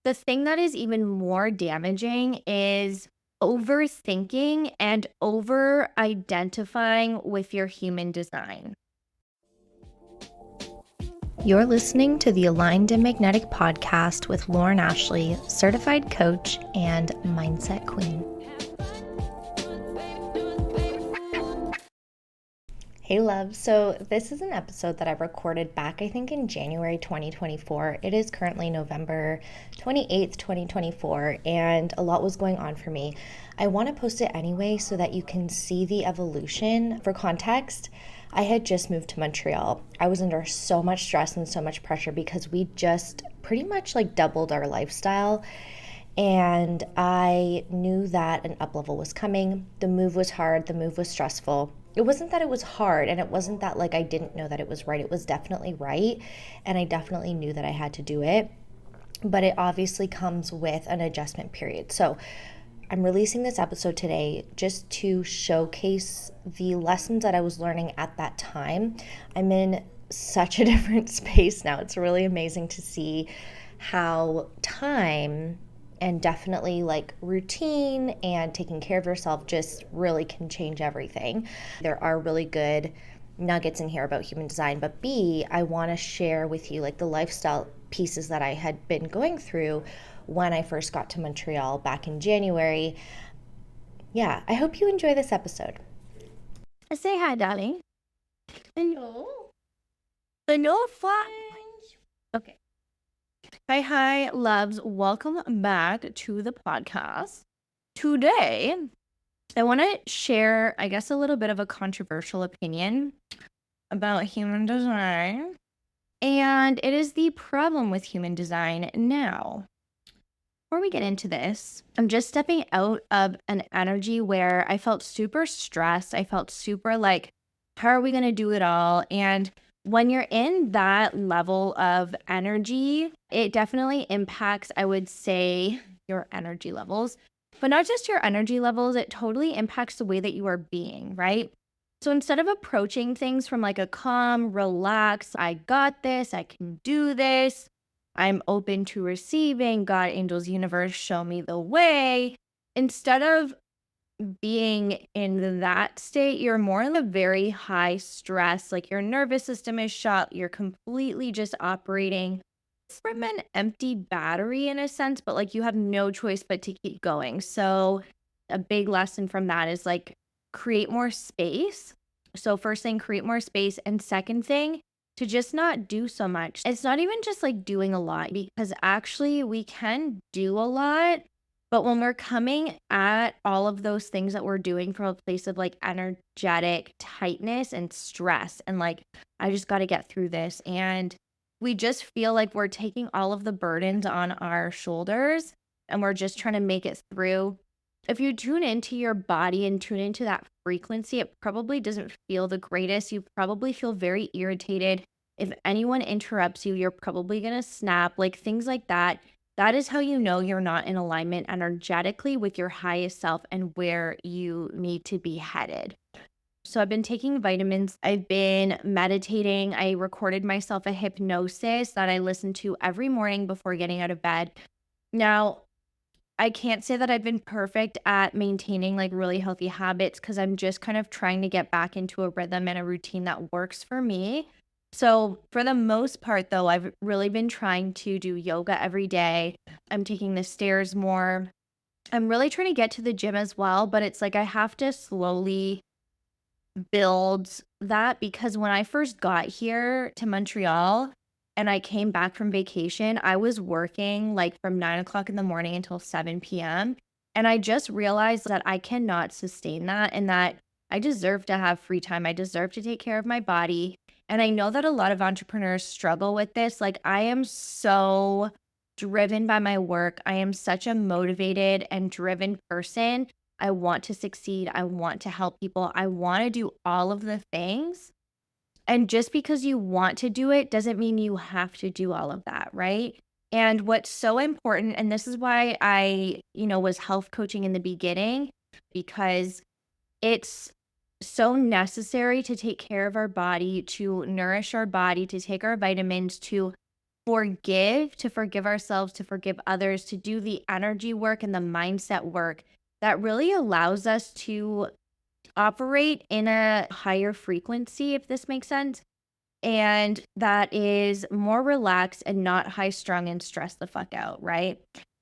The thing that is even more damaging is overthinking and over identifying with your human design. You're listening to the Aligned and Magnetic podcast with Lauren Ashley, certified coach and mindset queen. Hey love, so this is an episode that I recorded back I think in January 2024. It is currently November 28th, 2024, and a lot was going on for me. I want to post it anyway so that you can see the evolution. For context, I had just moved to Montreal. I was under so much stress and so much pressure because we just pretty much doubled our lifestyle. And I knew that an up level was coming. The move was hard, the move was stressful. It wasn't that it was hard, and it wasn't that I didn't know that it was right. It was definitely right, and I definitely knew that I had to do it. But it obviously comes with an adjustment period. So I'm releasing this episode today just to showcase the lessons that I was learning at that time. I'm in such a different space now. It's really amazing to see how time and definitely routine and taking care of yourself just really can change everything. There are really good nuggets in here about human design, but B, I want to share with you the lifestyle pieces that I had been going through when I first got to Montreal back in January. Yeah, I hope you enjoy this episode. Say hi, darling. Hello. Hello, fine. Okay. Hi, loves. Welcome back to the podcast. Today, I want to share, I guess, a little bit of a controversial opinion about human design. And it is the problem with human design now. Before we get into this, I'm just stepping out of an energy where I felt super stressed. I felt super how are we going to do it all? And when you're in that level of energy, it definitely impacts, I would say, your energy levels. But not just your energy levels, it totally impacts the way that you are being, right? So instead of approaching things from a calm, relax, I got this, I can do this, I'm open to receiving, God, angels, universe, show me the way. Instead of being in that state, you're more in a very high stress, your nervous system is shot, you're completely just operating from an empty battery in a sense, but you have no choice but to keep going. So a big lesson from that is create more space. So first thing, create more space. And second thing, to just not do so much. It's not even just doing a lot, because actually we can do a lot. But when we're coming at all of those things that we're doing from a place of energetic tightness and stress, and I just got to get through this. And we just feel like we're taking all of the burdens on our shoulders and we're just trying to make it through. If you tune into your body and tune into that frequency, it probably doesn't feel the greatest. You probably feel very irritated. If anyone interrupts you, you're probably going to snap, things like that. That is how you know you're not in alignment energetically with your highest self and where you need to be headed. So I've been taking vitamins. I've been meditating. I recorded myself a hypnosis that I listen to every morning before getting out of bed. Now, I can't say that I've been perfect at maintaining really healthy habits, because I'm just kind of trying to get back into a rhythm and a routine that works for me. So for the most part, though, I've really been trying to do yoga every day. I'm taking the stairs more. I'm really trying to get to the gym as well, but it's I have to slowly build that, because when I first got here to Montreal and I came back from vacation, I was working from 9 o'clock in the morning until 7 p.m. And I just realized that I cannot sustain that, and that I deserve to have free time. I deserve to take care of my body. And I know that a lot of entrepreneurs struggle with this. I am so driven by my work. I am such a motivated and driven person. I want to succeed. I want to help people. I want to do all of the things. And just because you want to do it doesn't mean you have to do all of that, right? And what's so important, and this is why I, was health coaching in the beginning, because it's so necessary to take care of our body, to nourish our body, to take our vitamins, to forgive, to forgive ourselves, to forgive others, to do the energy work and the mindset work that really allows us to operate in a higher frequency, if this makes sense. And that is more relaxed and not high strung and stressed the fuck out, right?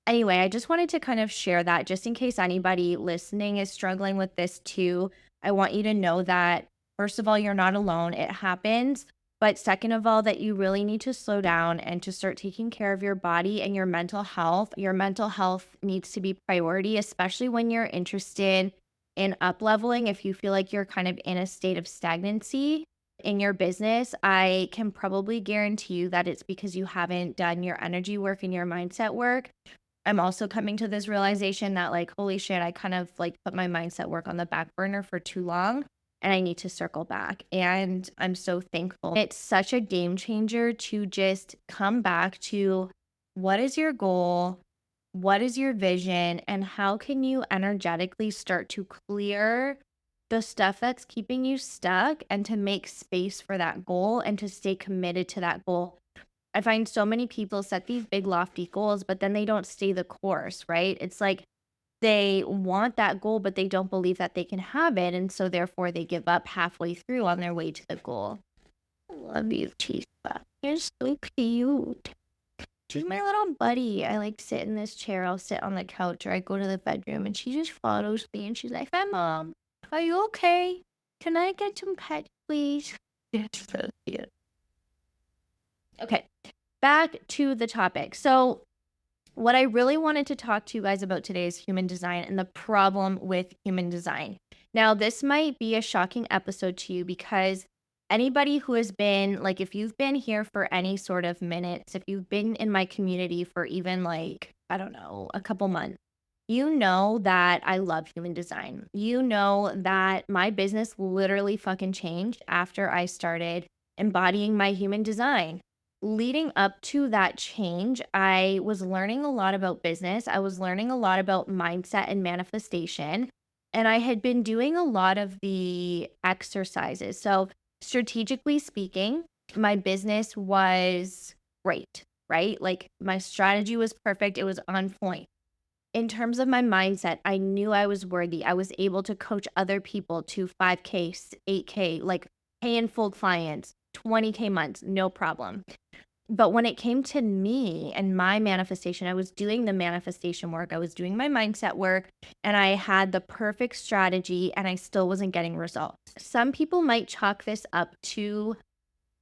Anyway, I just wanted to kind of share that just in case anybody listening is struggling with this too. I want you to know that, first of all, you're not alone. It happens. But second of all, that you really need to slow down and to start taking care of your body and your mental health. Your mental health needs to be priority, especially when you're interested in up leveling. If you feel like you're kind of in a state of stagnancy in your business, I can probably guarantee you that it's because you haven't done your energy work and your mindset work. I'm also coming to this realization that, like, holy shit, I kind of like put my mindset work on the back burner for too long and I need to circle back. And I'm so thankful. It's such a game changer to just come back to what is your goal? What is your vision? And how can you energetically start to clear the stuff that's keeping you stuck and to make space for that goal and to stay committed to that goal? I find so many people set these big lofty goals, but then they don't stay the course, right? It's like they want that goal, but they don't believe that they can have it. And so therefore they give up halfway through on their way to the goal. I love you, Chispa. You're so cute. She's my little buddy. I like sit in this chair. I'll sit on the couch or I go to the bedroom and she just follows me and she's like, "Hi, Mom. Are you okay? Can I get some pets, please?" It's so cute. Okay, back to the topic. So, what I really wanted to talk to you guys about today is human design and the problem with human design. Now, this might be a shocking episode to you because anybody who has been, like, if you've been here for any sort of minutes, if you've been in my community for even, like, I don't know, a couple months, you know that I love human design. You know that my business literally fucking changed after I started embodying my human design. Leading up to that change, I was learning a lot about business. I was learning a lot about mindset and manifestation. And I had been doing a lot of the exercises. So, strategically speaking, my business was great, right? Like my strategy was perfect, it was on point. In terms of my mindset, I knew I was worthy. I was able to coach other people to 5K, 8K, like pay in full clients, 20K months, no problem. But when it came to me and my manifestation, I was doing the manifestation work, I was doing my mindset work, and I had the perfect strategy, and I still wasn't getting results. Some people might chalk this up to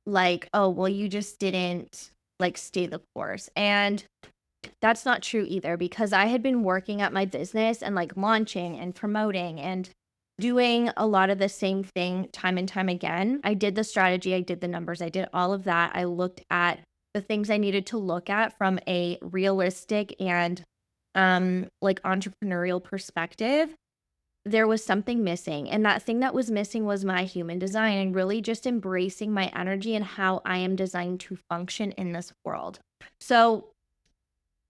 like, oh, well, you just didn't like stay the course. And that's not true either because I had been working at my business and like launching and promoting and doing a lot of the same thing time and time again. I did the strategy, I did the numbers, I did all of that. I looked at the things I needed to look at from a realistic and like entrepreneurial perspective. There was something missing, and that thing that was missing was my human design and really just embracing my energy and how I am designed to function in this world. So,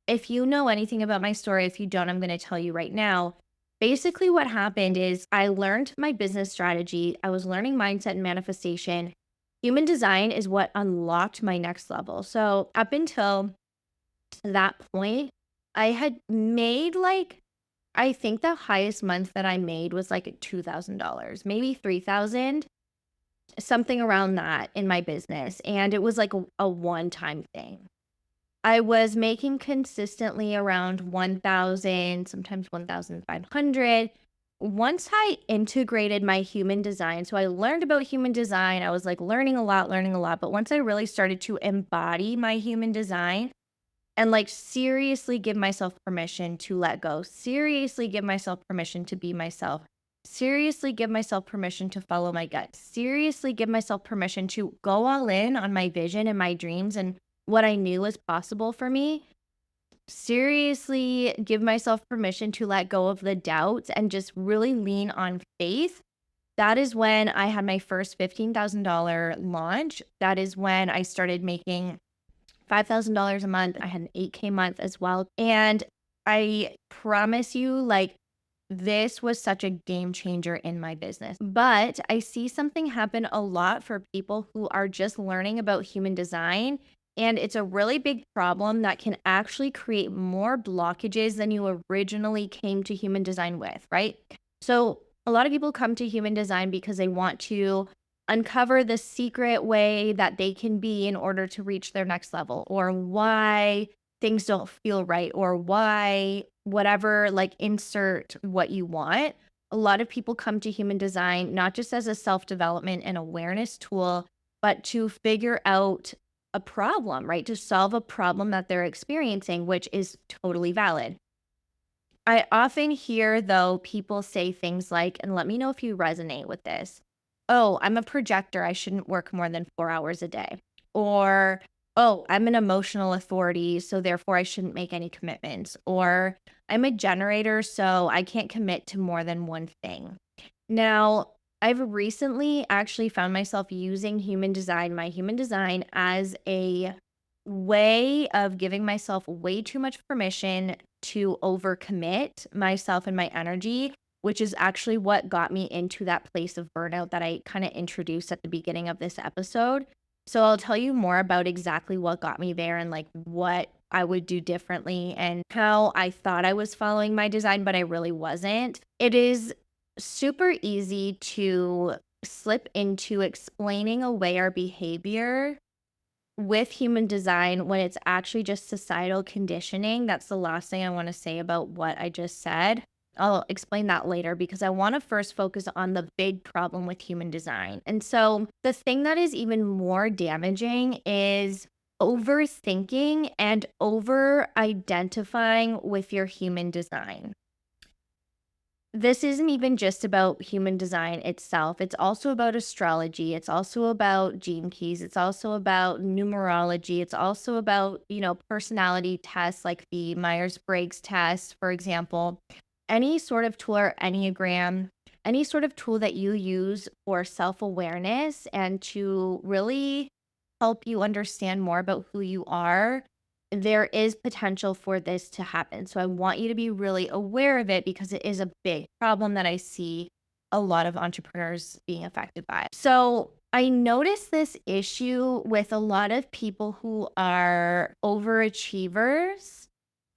if you know anything about my story, if you don't, I'm going to tell you right now. Basically, what happened is I learned my business strategy. I was learning mindset and manifestation. Human design is what unlocked my next level. So, up until that point, I had made like, I think the highest month that I made was like $2,000, maybe 3,000, something around that in my business. And it was like a one time thing. I was making consistently around 1,000, sometimes 1,500. Once I integrated my human design, so I learned about human design, I was like learning a lot. But once I really started to embody my human design and like seriously give myself permission to let go, seriously give myself permission to be myself, seriously give myself permission to follow my gut, seriously give myself permission to go all in on my vision and my dreams and what I knew was possible for me, seriously give myself permission to let go of the doubts and just really lean on faith. That is when I had my first $15,000 launch. That is when I started making $5,000 a month. I had an 8K month as well. And I promise you, like, this was such a game changer in my business. But I see something happen a lot for people who are just learning about human design And it's a really big problem that can actually create more blockages than you originally came to human design with, right? So, a lot of people come to human design because they want to uncover the secret way that they can be in order to reach their next level, or why things don't feel right, or why whatever, like insert what you want. A lot of people come to human design not just as a self development and awareness tool, but to figure out a problem, right? To solve a problem that they're experiencing, which is totally valid. I often hear, though, people say things like, and let me know if you resonate with this. Oh, I'm a projector. I shouldn't work more than 4 hours a day. Or, oh, I'm an emotional authority. So therefore, I shouldn't make any commitments. Or, I'm a generator. So I can't commit to more than one thing. Now, I've recently actually found myself using my human design, as a way of giving myself way too much permission to overcommit myself and my energy, which is actually what got me into that place of burnout that I kind of introduced at the beginning of this episode. So I'll tell you more about exactly what got me there and like what I would do differently and how I thought I was following my design, but I really wasn't. It is super easy to slip into explaining away our behavior with human design when it's actually just societal conditioning. That's the last thing I want to say about what I just said. I'll explain that later because I want to first focus on the big problem with human design. And so, the thing that is even more damaging is overthinking and over identifying with your human design. This isn't even just about human design itself. It's also about astrology. It's also about gene keys. It's also about numerology. It's also about, personality tests like the Myers-Briggs test, for example. Any sort of tool or Enneagram, any sort of tool that you use for self-awareness and to really help you understand more about who you are, there is potential for this to happen. So I want you to be really aware of it because it is a big problem that I see a lot of entrepreneurs being affected by. So I noticed this issue with a lot of people who are overachievers.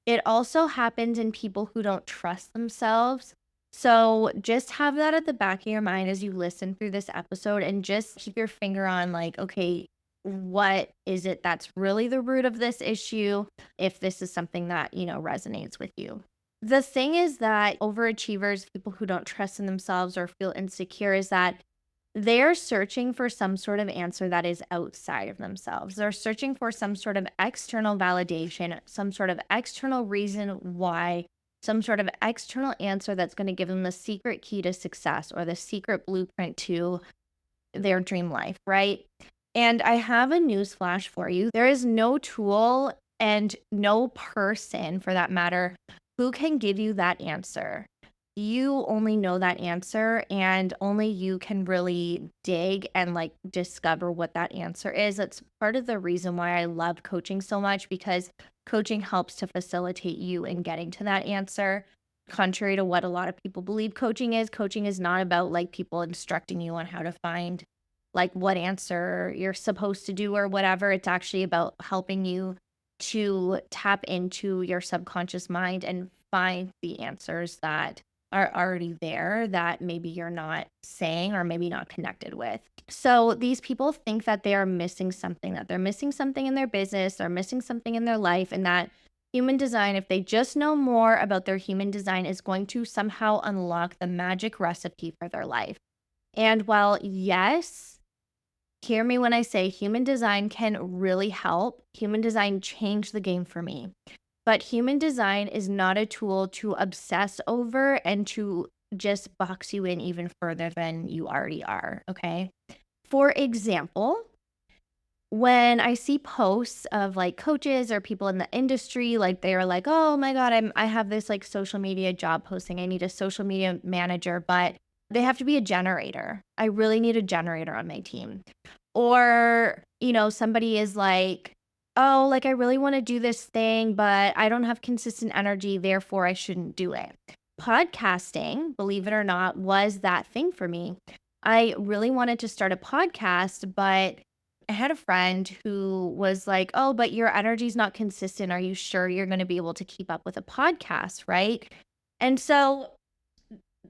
It also happens in people who don't trust themselves. So just have that at the back of your mind as you listen through this episode and just keep your finger on, like, okay, what is it that's really the root of this issue, if this is something that, resonates with you. The thing is that overachievers, people who don't trust in themselves or feel insecure, is that they're searching for some sort of answer that is outside of themselves. They're searching for some sort of external validation, some sort of external reason why, some sort of external answer that's going to give them the secret key to success or the secret blueprint to their dream life, right? And I have a news flash for you. There is no tool and no person, for that matter, who can give you that answer. You only know that answer, and only you can really dig and like discover what that answer is. That's part of the reason why I love coaching so much, because coaching helps to facilitate you in getting to that answer. Contrary to what a lot of people believe coaching is not about like people instructing you on how to find like what answer you're supposed to do or whatever. It's actually about helping you to tap into your subconscious mind and find the answers that are already there that maybe you're not saying or maybe not connected with. So these people think that they are missing something, that they're missing something in their business, they're missing something in their life, and that human design, if they just know more about their human design, is going to somehow unlock the magic recipe for their life. And while, yes, hear me when I say human design can really help, human design changed the game for me. But human design is not a tool to obsess over and to just box you in even further than you already are, okay? For example, when I see posts of like coaches or people in the industry, like they are like, "Oh my God, I have this like social media job posting. I need a social media manager, but they have to be a generator. I really need a generator on my team." Or, somebody is like, "Oh, like I really want to do this thing, but I don't have consistent energy, therefore I shouldn't do it." Podcasting, believe it or not, was that thing for me. I really wanted to start a podcast, but I had a friend who was like, "Oh, but your energy's not consistent. Are you sure you're going to be able to keep up with a podcast?" Right. And so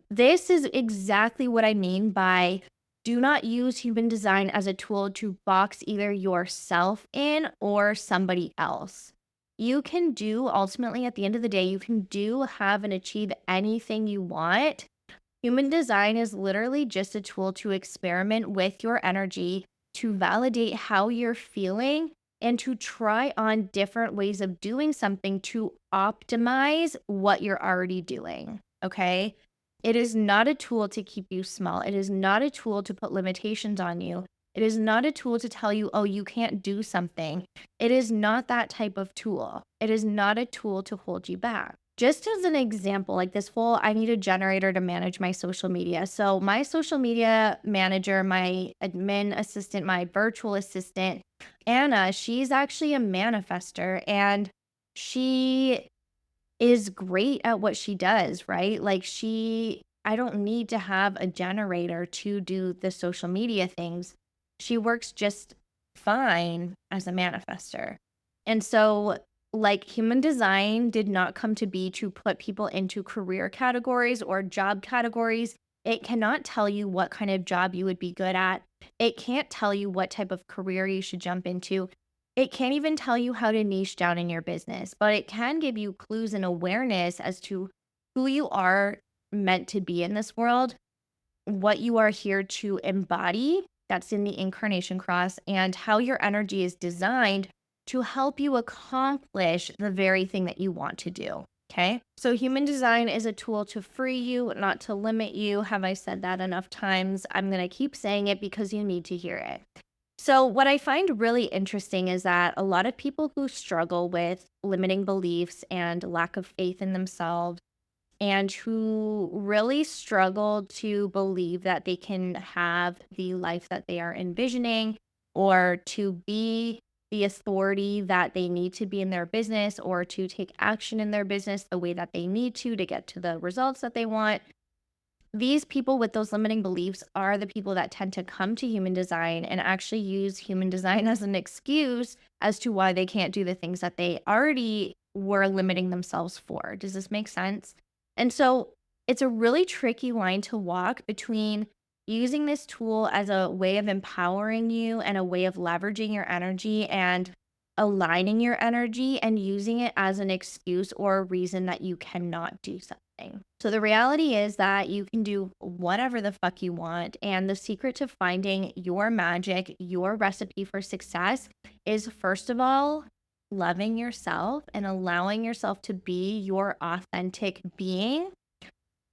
this is exactly what I mean by do not use human design as a tool to box either yourself in or somebody else. You can do, ultimately, at the end of the day, you can do, have, and achieve anything you want. Human design is literally just a tool to experiment with your energy, to validate how you're feeling, and to try on different ways of doing something to optimize what you're already doing. Okay. It is not a tool to keep you small. It is not a tool to put limitations on you. It is not a tool to tell you, oh, you can't do something. It is not that type of tool. It is not a tool to hold you back. Just as an example, like this whole I need a generator to manage my social media. So, my social media manager, my admin assistant, my virtual assistant, Anna, she's actually a manifester and she is great at what she does, right? Like, I don't need to have a generator to do the social media things. She works just fine as a manifester. And so, like, human design did not come to be to put people into career categories or job categories. It cannot tell you what kind of job you would be good at. It can't tell you what type of career you should jump into. It can't even tell you how to niche down in your business, but it can give you clues and awareness as to who you are meant to be in this world, what you are here to embody, that's in the incarnation cross, and how your energy is designed to help you accomplish the very thing that you want to do. Okay. So, human design is a tool to free you, not to limit you. Have I said that enough times? I'm going to keep saying it because you need to hear it. So, what I find really interesting is that a lot of people who struggle with limiting beliefs and lack of faith in themselves, and who really struggle to believe that they can have the life that they are envisioning or to be the authority that they need to be in their business or to take action in their business the way that they need to get to the results that they want. These people with those limiting beliefs are the people that tend to come to human design and actually use human design as an excuse as to why they can't do the things that they already were limiting themselves for. Does this make sense? And so it's a really tricky line to walk between using this tool as a way of empowering you and a way of leveraging your energy and aligning your energy and using it as an excuse or a reason that you cannot do something. So the reality is that you can do whatever the fuck you want. And the secret to finding your magic, your recipe for success is, first of all, loving yourself and allowing yourself to be your authentic being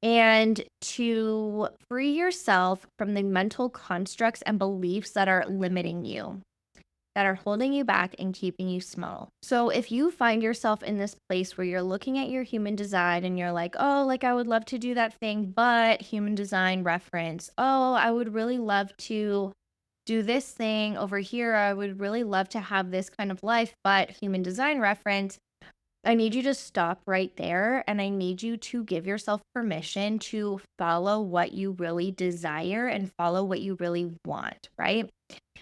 and to free yourself from the mental constructs and beliefs that are limiting you, that are holding you back and keeping you small. So if you find yourself in this place where you're looking at your human design and you're like, oh, like I would love to do that thing, but human design reference, oh, I would really love to do this thing over here. I would really love to have this kind of life, but human design reference. I need you to stop right there and I need you to give yourself permission to follow what you really desire and follow what you really want, right?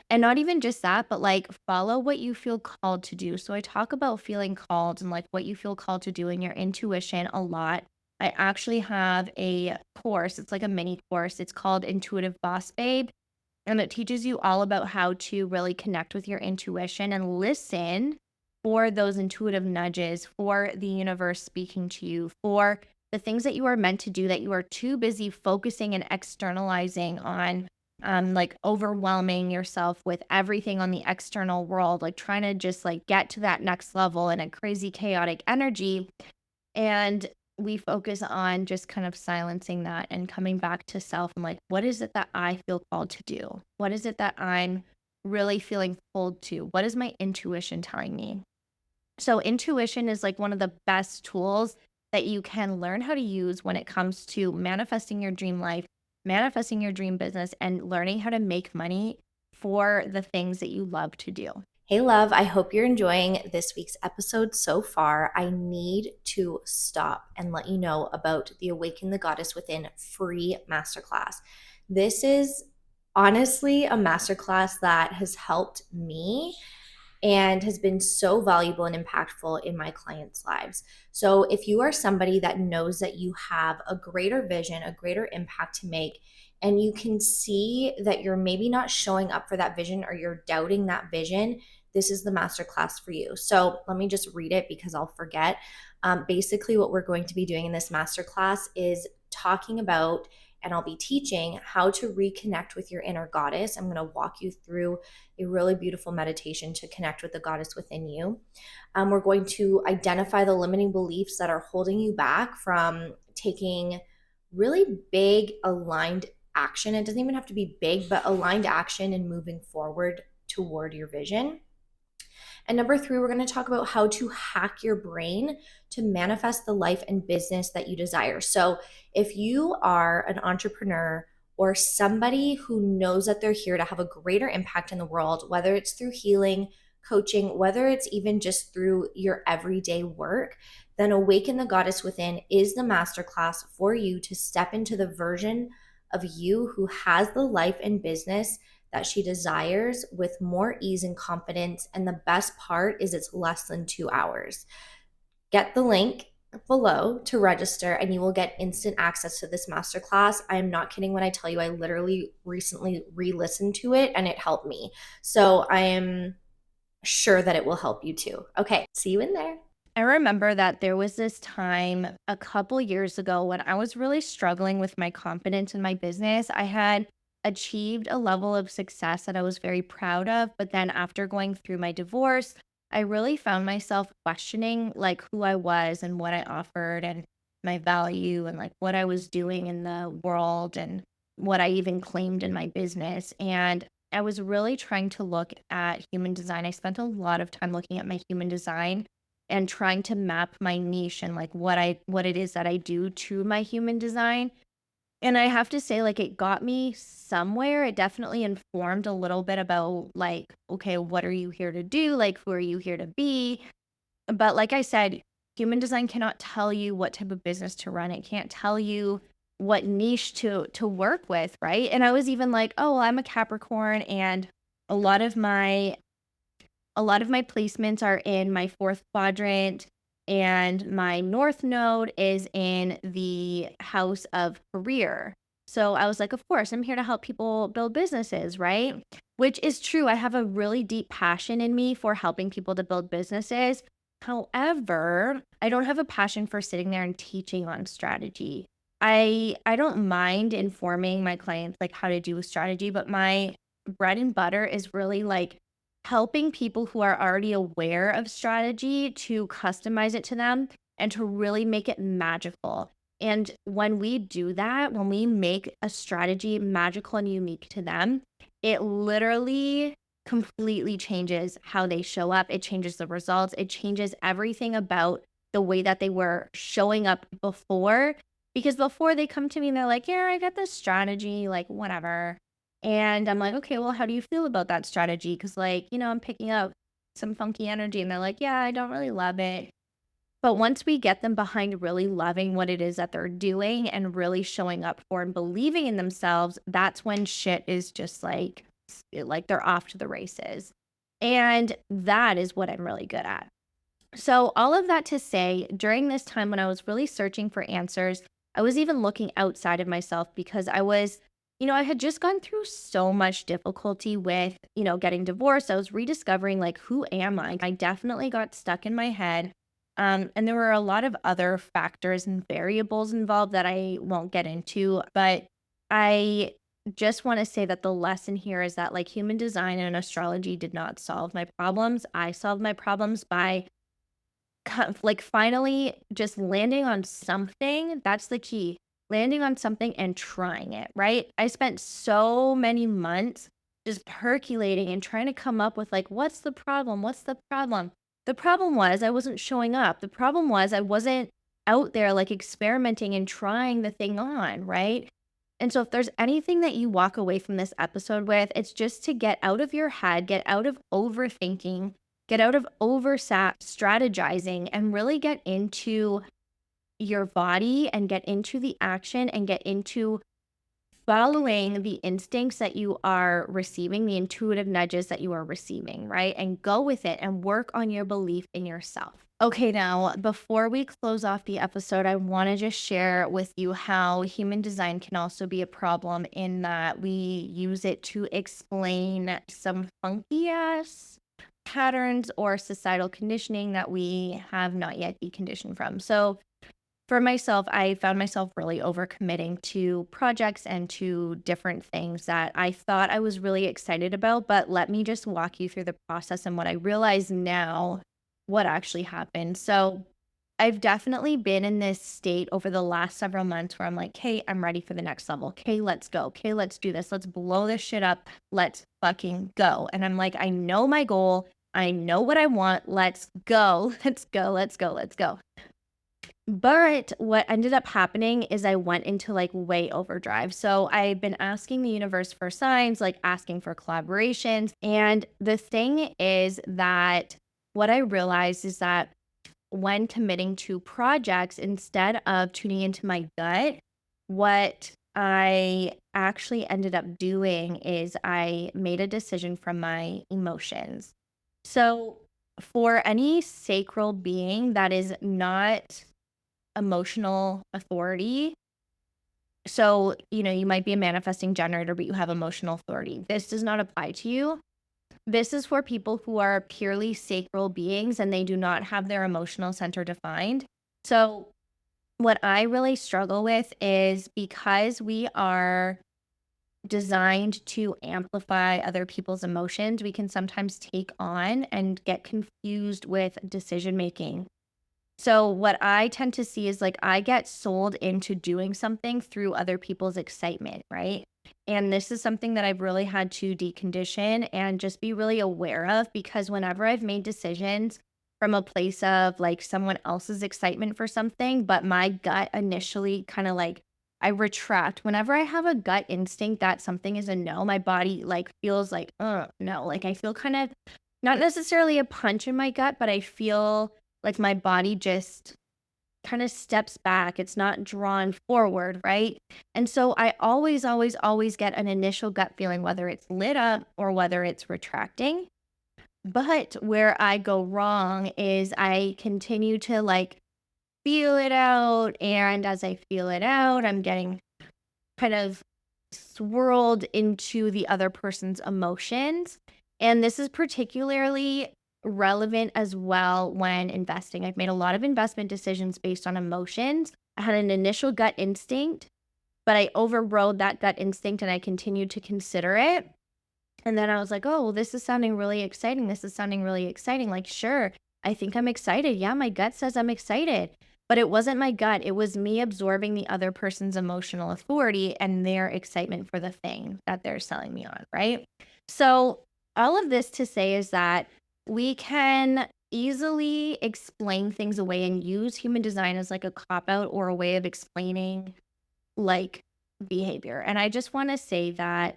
And not even just that, but like follow what you feel called to do. So I talk about feeling called and like what you feel called to do in your intuition a lot. I actually have a course, it's like a mini course. It's called Intuitive Boss Babe. And it teaches you all about how to really connect with your intuition and listen for those intuitive nudges, for the universe speaking to you, for the things that you are meant to do that you are too busy focusing and externalizing on, like overwhelming yourself with everything on the external world, like trying to just like get to that next level in a crazy chaotic energy. And we focus on just kind of silencing that and coming back to self and like, what is it that I feel called to do? What is it that I'm really feeling pulled to? What is my intuition telling me? So, intuition is like one of the best tools that you can learn how to use when it comes to manifesting your dream life, manifesting your dream business, and learning how to make money for the things that you love to do. Hey, love, I hope you're enjoying this week's episode so far. I need to stop and let you know about the Awaken the Goddess Within free masterclass. This is honestly a masterclass that has helped me and has been so valuable and impactful in my clients' lives. So, if you are somebody that knows that you have a greater vision, a greater impact to make, and you can see that you're maybe not showing up for that vision or you're doubting that vision, this is the masterclass for you. So, let me just read it because I'll forget. Basically, what we're going to be doing in this masterclass is talking about, and I'll be teaching how to reconnect with your inner goddess. I'm going to walk you through a really beautiful meditation to connect with the goddess within you. We're going to identify the limiting beliefs that are holding you back from taking really big, aligned action. It doesn't even have to be big, but aligned action and moving forward toward your vision. And number three, we're going to talk about how to hack your brain to manifest the life and business that you desire. So, if you are an entrepreneur or somebody who knows that they're here to have a greater impact in the world, whether it's through healing, coaching, whether it's even just through your everyday work, then Awaken the Goddess Within is the masterclass for you to step into the version of you who has the life and business that she desires with more ease and confidence. And the best part is it's less than 2 hours. Get the link below to register and you will get instant access to this masterclass. I am not kidding when I tell you I literally recently re-listened to it and it helped me. So I am sure that it will help you too. Okay, see you in there. I remember that there was this time a couple years ago when I was really struggling with my confidence in my business. I had achieved a level of success that I was very proud of, but then after going through my divorce, I really found myself questioning like who I was and what I offered and my value and like what I was doing in the world and what I even claimed in my business. And I was really trying to look at human design. I spent a lot of time looking at my human design and trying to map my niche and like what it is that I do to my human design. And I have to say like it got me somewhere. It definitely informed a little bit about like okay, what are you here to do? Like who are you here to be? But like I said, human design cannot tell you what type of business to run. It can't tell you what niche to work with, right? And I was even like, "Oh, well, I'm a Capricorn and a lot of my a lot of my placements are in my fourth quadrant, and my north node is in the house of career. So I was like, of course, I'm here to help people build businesses, right? Which is true. I have a really deep passion in me for helping people to build businesses. However, I don't have a passion for sitting there and teaching on strategy. I don't mind informing my clients like how to do a strategy, but my bread and butter is really like helping people who are already aware of strategy to customize it to them and to really make it magical. And when we do that, when we make a strategy magical and unique to them, it literally completely changes how they show up. It changes the results. It changes everything about the way that they were showing up before. Because before they come to me and they're like, yeah, I got this strategy, like, whatever. And I'm like, okay, well, how do you feel about that strategy? Because, like, I'm picking up some funky energy. And they're like, yeah, I don't really love it. But once we get them behind really loving what it is that they're doing and really showing up for and believing in themselves, that's when shit is just like they're off to the races. And that is what I'm really good at. So, all of that to say, during this time when I was really searching for answers, I was even looking outside of myself because I had just gone through so much difficulty with, getting divorced. I was rediscovering like, who am I? I definitely got stuck in my head. And there were a lot of other factors and variables involved that I won't get into, but I just want to say that the lesson here is that like human design and astrology did not solve my problems. I solved my problems by like finally just landing on something. That's the key. Landing on something and trying it, right? I spent so many months just percolating and trying to come up with like, what's the problem? What's the problem? The problem was I wasn't showing up. The problem was I wasn't out there like experimenting and trying the thing on, right? And so if there's anything that you walk away from this episode with, it's just to get out of your head, get out of overthinking, get out of strategizing and really get into your body and get into the action and get into following the instincts that you are receiving, the intuitive nudges that you are receiving, right? And go with it and work on your belief in yourself. Okay, now before we close off the episode, I want to just share with you how human design can also be a problem in that we use it to explain some funky ass patterns or societal conditioning that we have not yet deconditioned from. So, for myself, I found myself really overcommitting to projects and to different things that I thought I was really excited about. But let me just walk you through the process and what I realize now what actually happened. So, I've definitely been in this state over the last several months where I'm like, hey, I'm ready for the next level. Okay, let's go. Okay, let's do this. Let's blow this shit up. Let's fucking go. And I'm like, I know my goal. I know what I want. Let's go. Let's go. Let's go. Let's go. But what ended up happening is I went into like way overdrive. So I've been asking the universe for signs, like asking for collaborations. And the thing is that what I realized is that when committing to projects, instead of tuning into my gut, what I actually ended up doing is I made a decision from my emotions. So for any sacral being that is not emotional authority. So, you might be a manifesting generator, but you have emotional authority. This does not apply to you. This is for people who are purely sacral beings and they do not have their emotional center defined. So, what I really struggle with is because we are designed to amplify other people's emotions, we can sometimes take on and get confused with decision making. So what I tend to see is like I get sold into doing something through other people's excitement, right? And this is something that I've really had to decondition and just be really aware of because whenever I've made decisions from a place of like someone else's excitement for something, but my gut initially kind of like I retract. Whenever I have a gut instinct that something is a no, my body like feels like, no. Like I feel kind of not necessarily a punch in my gut, but I feel like my body just kind of steps back. It's not drawn forward, right? And so I always, always, always get an initial gut feeling, whether it's lit up or whether it's retracting. But where I go wrong is I continue to like feel it out. And as I feel it out, I'm getting kind of swirled into the other person's emotions. And this is particularly relevant as well when investing. I've made a lot of investment decisions based on emotions. I had an initial gut instinct, but I overrode that gut instinct and I continued to consider it. And then I was like, oh, well, this is sounding really exciting. This is sounding really exciting. Like, sure, I think I'm excited. Yeah, my gut says I'm excited. But it wasn't my gut. It was me absorbing the other person's emotional authority and their excitement for the thing that they're selling me on. Right. So, all of this to say is that we can easily explain things away and use human design as like a cop out or a way of explaining like behavior. And I just want to say that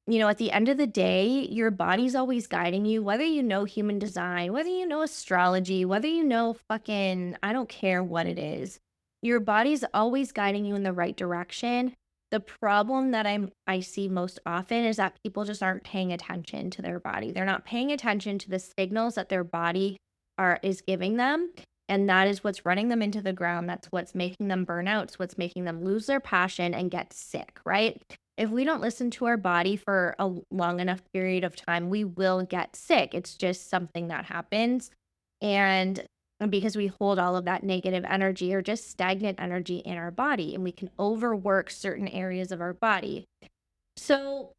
at the end of the day, your body's always guiding you, whether you know human design, whether you know astrology, whether you know fucking, I don't care what it is. Your body's always guiding you in the right direction. The problem that I see most often is that people just aren't paying attention to their body. They're not paying attention to the signals that their body is giving them. And that is what's running them into the ground. That's what's making them burn out. It's what's making them lose their passion and get sick, right? If we don't listen to our body for a long enough period of time, we will get sick. It's just something that happens. And because we hold all of that negative energy or just stagnant energy in our body, and we can overwork certain areas of our body. So,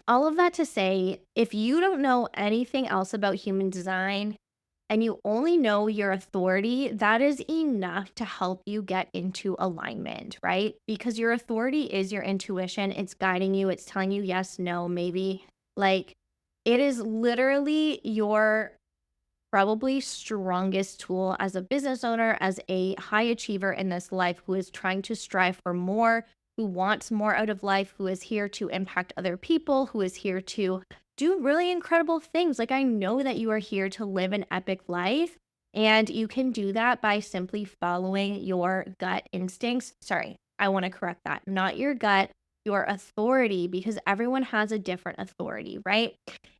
all of that to say, if you don't know anything else about human design, and you only know your authority, that is enough to help you get into alignment, right? Because your authority is your intuition. It's guiding you, it's telling you yes, no, maybe. Like, it is literally your probably strongest tool as a business owner, as a high achiever in this life who is trying to strive for more, who wants more out of life, who is here to impact other people, who is here to do really incredible things. Like, I know that you are here to live an epic life, and you can do that by simply following your gut instincts. Sorry, I want to correct that. Not your gut, your authority, because everyone has a different authority, right?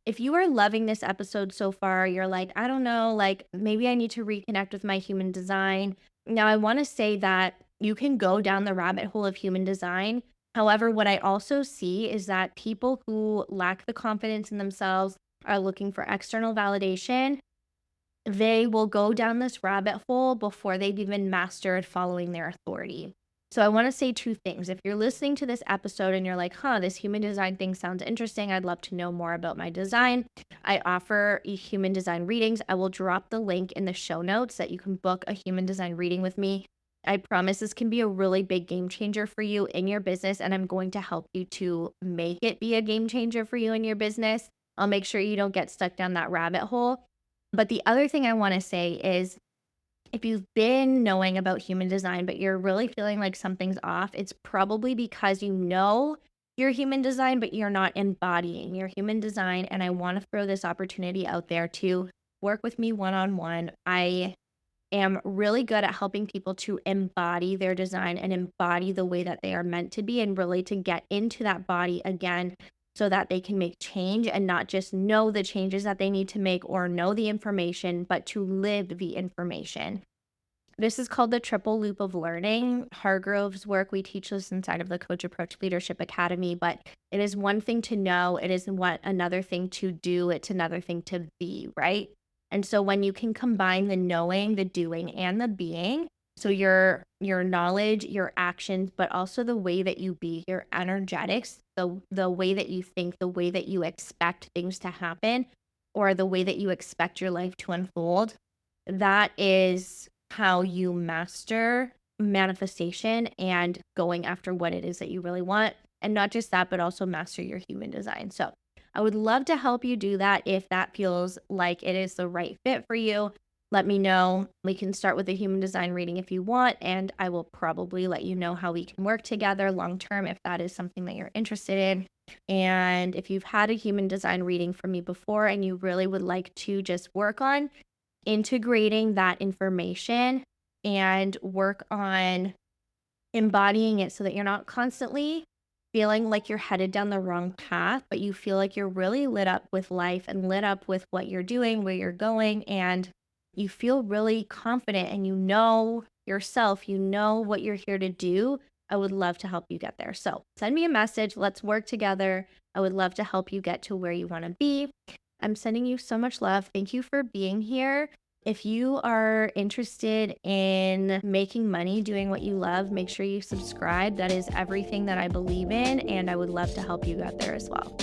If you are loving this episode so far, you're like, I don't know, like maybe I need to reconnect with my human design. Now, I want to say that you can go down the rabbit hole of human design. However, what I also see is that people who lack the confidence in themselves are looking for external validation. They will go down this rabbit hole before they've even mastered following their authority. So I want to say two things. If you're listening to this episode and you're like, huh, this human design thing sounds interesting, I'd love to know more about my design. I offer human design readings. I will drop the link in the show notes that you can book a human design reading with me. I promise this can be a really big game changer for you in your business, and I'm going to help you to make it be a game changer for you in your business. I'll make sure you don't get stuck down that rabbit hole. But the other thing I want to say is, if you've been knowing about human design, but you're really feeling like something's off, it's probably because you know your human design, but you're not embodying your human design. And I want to throw this opportunity out there to work with me one on one. I am really good at helping people to embody their design and embody the way that they are meant to be, and really to get into that body again so that they can make change and not just know the changes that they need to make or know the information, but to live the information. This is called the triple loop of learning. Hargrove's work, we teach this inside of the Coach Approach Leadership Academy, but it is one thing to know, it is what another thing to do, it's another thing to be, right? And so when you can combine the knowing, the doing, and the being, so your knowledge, your actions, but also the way that you be, your energetics, the way that you think, the way that you expect things to happen, or the way that you expect your life to unfold, that is how you master manifestation and going after what it is that you really want. And not just that, but also master your human design. So I would love to help you do that if that feels like it is the right fit for you. Let me know. We can start with a human design reading if you want, and I will probably let you know how we can work together long term if that is something that you're interested in. And if you've had a human design reading from me before and you really would like to just work on integrating that information and work on embodying it so that you're not constantly feeling like you're headed down the wrong path, but you feel like you're really lit up with life and lit up with what you're doing, where you're going, and you feel really confident and you know yourself, you know what you're here to do. I would love to help you get there. So send me a message. Let's work together. I would love to help you get to where you want to be. I'm sending you so much love. Thank you for being here. If you are interested in making money doing what you love, make sure you subscribe. That is everything that I believe in, and I would love to help you get there as well.